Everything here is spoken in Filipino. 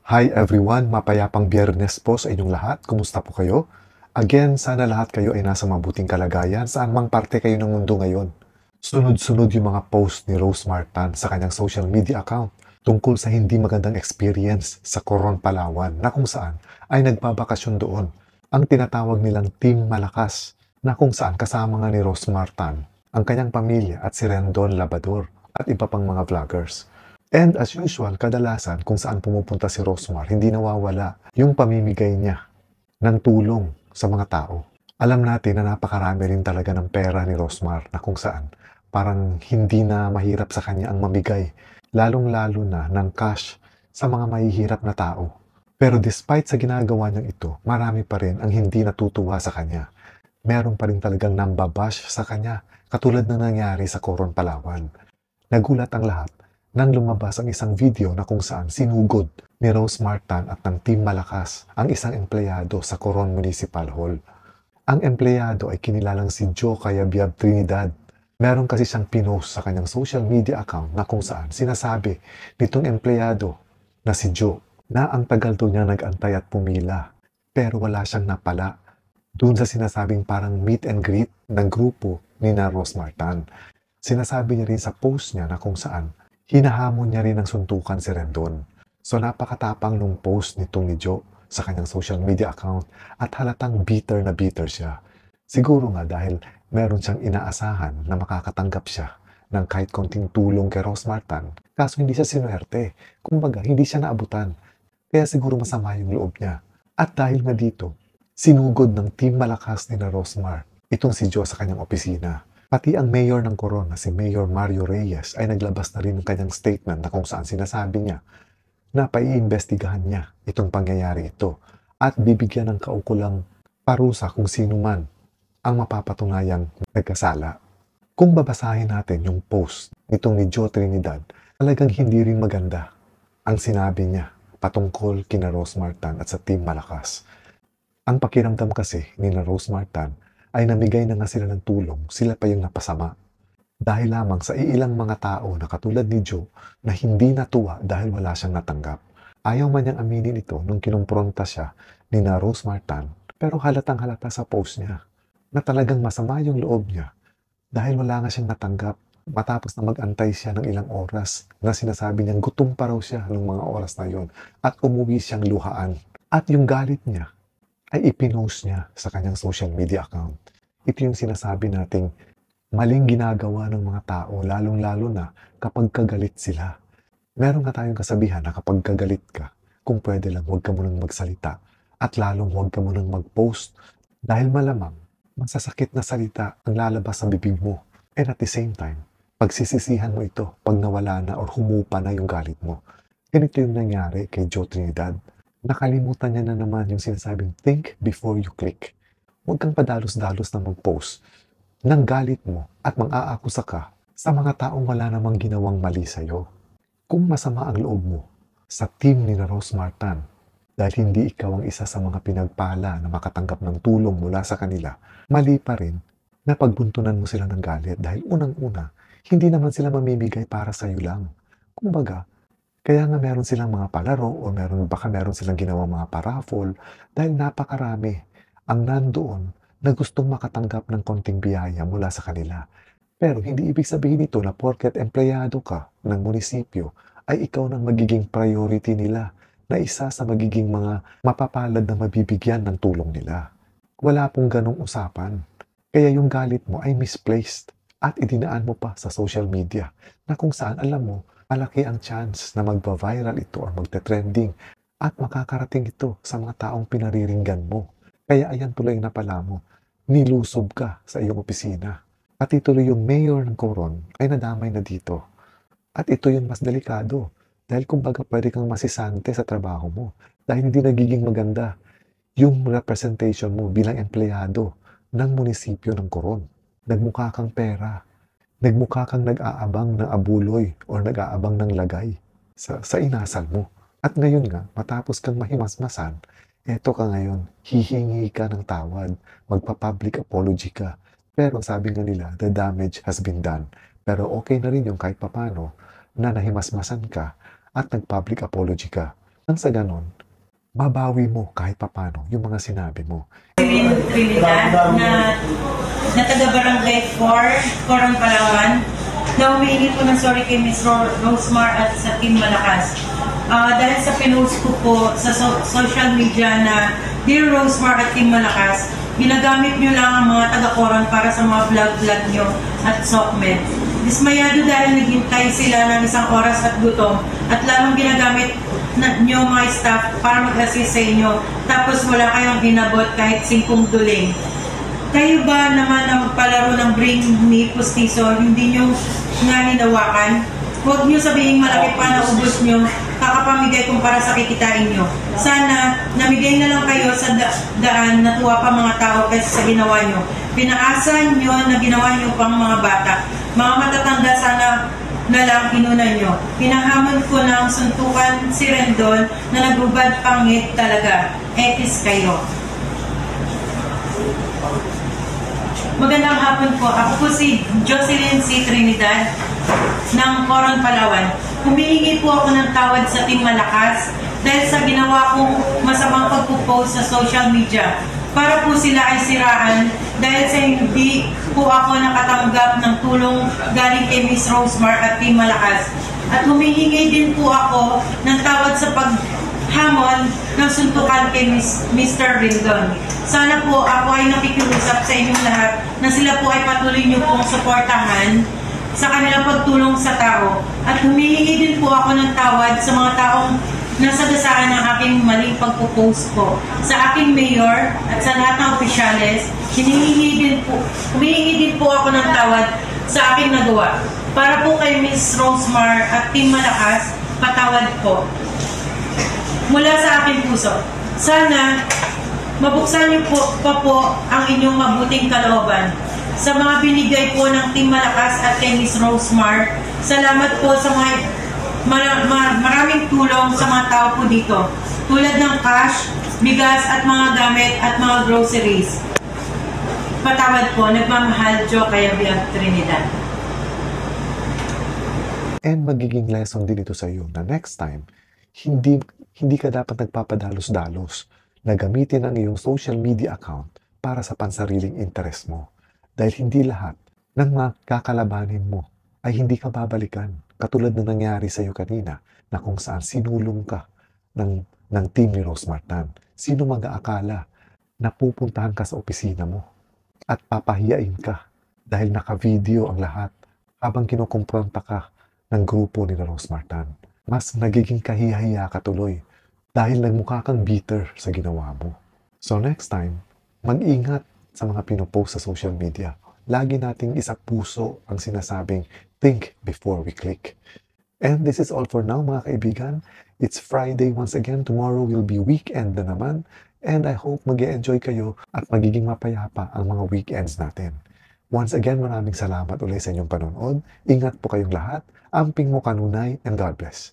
Hi everyone, mapayapang Biyernes po sa inyong lahat. Kumusta po kayo? Again, sana lahat kayo ay nasa mabuting kalagayan saan mang parte kayo ng mundo ngayon. Sunod-sunod yung mga post ni Rose Martin sa kanyang social media account tungkol sa hindi magandang experience sa Coron, Palawan na kung saan ay nagbabakasyon doon. Ang tinatawag nilang Team Malakas na kung saan kasama nga ni Rose Martin ang kanyang pamilya at si Rendon Labador at iba pang mga vloggers. And as usual, kadalasan kung saan pumupunta si Rosmar, hindi nawawala yung pamimigay niya ng tulong sa mga tao. Alam natin na napakarami rin talaga ng pera ni Rosmar na kung saan parang hindi na mahirap sa kanya ang mamigay, lalong-lalo na ng cash sa mga mahihirap na tao. Pero despite sa ginagawa niyang ito, marami pa rin ang hindi natutuwa sa kanya. Meron pa rin talagang nambabash sa kanya, katulad ng nangyari sa Coron, Palawan. Nagulat ang lahat nang lumabas ang isang video na kung saan sinugod ni Rose Martin at ng Team Malakas ang isang empleyado sa Coron Municipal Hall. Ang empleyado ay kinilalang si Joe Cayabyab Trinidad. Meron kasi siyang pinost sa kanyang social media account na kung saan sinasabi nitong empleyado na si Joe na ang tagal daw niya nag-antay at pumila pero wala siyang napala doon sa sinasabing parang meet and greet ng grupo ni na Rose Martin. Sinasabi niya rin sa post niya na kung saan hinahamon niya rin ng suntukan si Rendon. So napakatapang nung post nitong ni Joe sa kanyang social media account at halatang bitter na bitter siya. Siguro nga dahil meron siyang inaasahan na makakatanggap siya ng kahit konting tulong kay Rose Martin. Kaso hindi siya sinuwerte. Kumbaga, hindi siya naabutan. Kaya siguro masama yung loob niya. At dahil nga dito, sinugod ng Team Malakas ni na Rosmar itong si Joe sa kanyang opisina. Pati ang mayor ng Coron na si Mayor Mario Reyes ay naglabas na rin ng kanyang statement na kung saan sinasabi niya na paiimbestigahan niya itong pangyayari ito at bibigyan ng kaukulang parusa kung sino man ang mapapatunayang nagkasala. Kung babasahin natin yung post nitong ni Joe Trinidad, talagang hindi rin maganda ang sinabi niya patungkol kina Rose Martin at sa Team Malakas. Ang pakiramdam kasi ni na Rose Martin ay namigay na nga sila ng tulong, sila pa yung napasama. Dahil lamang sa ilang mga tao na katulad ni Joe na hindi natuwa dahil wala siyang natanggap. Ayaw man niyang aminin ito nung kinumpronta siya ni na Rose Martin, pero halatang halata sa post niya na talagang masama yung loob niya dahil wala nga siyang natanggap matapos na mag-antay siya ng ilang oras na sinasabi niyang gutom pa raw siya ng mga oras na yon at umuwi siyang luhaan. At yung galit niya ay ipinost niya sa kanyang social media account. Ito yung sinasabi nating maling ginagawa ng mga tao, lalong-lalo na kapag kagalit sila. Meron nga tayong kasabihan na kapag kagalit ka, kung pwede lang huwag ka munang magsalita at lalong huwag ka munang mag-post dahil malamang masasakit na salita ang lalabas sa bibig mo. And at the same time, pagsisisihan mo ito pag nawala na or humupa na yung galit mo. Ganito yung nangyari kay Joe Trinidad. Nakalimutan niya na naman yung sinasabing think before you click. Huwag kang padalos-dalos na mag-post ng galit mo at mang-aakusa ka sa mga taong wala namang ginawang mali sa'yo. Kung masama ang loob mo sa team ni na Rose Martin dahil hindi ikaw ang isa sa mga pinagpala na makatanggap ng tulong mula sa kanila, mali pa rin na pagbuntunan mo sila ng galit dahil unang-una, hindi naman sila mamimigay para sa'yo lang. Kumbaga, kaya nga meron silang mga palaro o baka meron silang ginawang mga paraffol dahil napakarami ang nandoon na gustong makatanggap ng konting biyaya mula sa kanila. Pero hindi ibig sabihin ito na porket empleyado ka ng munisipyo ay ikaw nang magiging priority nila na isa sa magiging mga mapapalad na mabibigyan ng tulong nila. Wala pong ganong usapan. Kaya yung galit mo ay misplaced at idinaan mo pa sa social media na kung saan alam mo malaki ang chance na magba-viral ito or magte-trending at makakarating ito sa mga taong pinariringgan mo. Kaya ayan tuloy na pala mo, nilusob ka sa iyong opisina. At ituloy yung mayor ng Coron ay nadamay na dito. At ito yung mas delikado dahil kumbaga pwede kang masisante sa trabaho mo dahil hindi nagiging maganda yung representation mo bilang empleyado ng munisipyo ng Coron. Nagmukha kang pera. Nagmukha kang nag-aabang ng abuloy o nag-aabang ng lagay sa inasal mo. At ngayon nga, matapos kang mahimasmasan, eto ka ngayon, hihingi ka ng tawad, magpa-public apology ka. Pero sabi nga nila, the damage has been done. Pero okay na rin yung kahit papano na nahimasmasan ka at nag-public apology ka. Nang sa ganon, mabawi mo kahit papano yung mga sinabi mo. Trinidad na taga-barangay 4, Corong, Palawan, na humihingi po ng sorry kay Ms. Rosemar at sa Team Malakas. Dahil sa pinost ko po sa social media na Dear Rosemar at Team Malakas, ginagamit nyo lang ang mga taga-Coron para sa mga vlog-vlog nyo at SOCMED. Dismayado dahil naghintay sila ng isang oras at gutom at lalong ginagamit nyo mga staff para mag-assist sa inyo, tapos wala kayong inabot kahit 5 duling. Kayo ba naman ang magpalaro ng bring ni Pustiso, hindi nyo nga hinawakan? Huwag nyo sabihin malaki pa na ubos nyo, kakapamigay kumpara sa kikitain nyo. Sana, namigay na lang kayo sa daan, natuwa pa mga tao kaysa sa ginawa nyo. Pinaasan nyo na ginawa nyo pang mga bata. Mga matatanda, sana na lang inuna nyo. Hinahamon ko ng suntukan si Rendon na nagbubad pangit talaga. Etis kayo. Magandang hapon po. Ako po si Jocelyn C. Trinidad ng Coron, Palawan. Humihingi po ako ng tawad sa Team Malakas dahil sa ginawa kong masamang pagpo-post sa social media. Para po sila ay siraan dahil sa hindi po ako nakatanggap ng tulong galing kay Ms. Rosemar at Team Malakas. At humihingi din po ako ng tawad sa paghamon ng suntukan kay Mr. Rendon. Sana po ako ay nakikiusap sa inyong lahat na sila po ay patuloy niyo pong suportahan sa kanilang pagtulong sa tao. At humihingi din po ako ng tawad sa mga taong nasa dasaan ng aking maling pagpo-post po. Sa aking mayor at sa lahat ng opisyales, humihingi din po ako ng tawad sa aking nagawa. Para po kay Ms. Rosemar at Team Malakas, patawad po. Mula sa aking puso. Sana mabuksan niyo pa po ang inyong mabuting kalooban. Sa mga binigay po ng Team Malakas at kay Ms. Rosemar, salamat po sa maraming tulong sa mga tao po dito. Tulad ng cash, bigas at mga gamit at mga groceries. Patawad po, nagmamahal, Jo Cayabyab, Trinidad. And magiging lesson din ito sa iyo na next time, hindi ka dapat nagpapadalos-dalos na gamitin ang iyong social media account para sa pansariling interes mo. Dahil hindi lahat ng mga kakalabanin mo ay hindi ka babalikan. Katulad na nangyari sa iyo kanina na kung saan sinulong ka ng team ni Rosemar Tan. Sino mag-aakala na pupuntahan ka sa opisina mo at papahiyain ka dahil naka-video ang lahat habang kinukumpronta ka ng grupo ni Rosemar Tan. Mas nagiging kahihiya ka tuloy dahil nagmukha kang bitter sa ginawa mo. So next time, mag-ingat sa mga pinopost sa social media. Lagi nating isapuso ang sinasabing think before we click. And this is all for now mga kaibigan. It's Friday once again. Tomorrow will be weekend na naman. And I hope mag-e-enjoy kayo at magiging mapayapa ang mga weekends natin. Once again, maraming salamat ulit sa inyong panonood. Ingat po kayong lahat. Amping mo kanunay and God bless.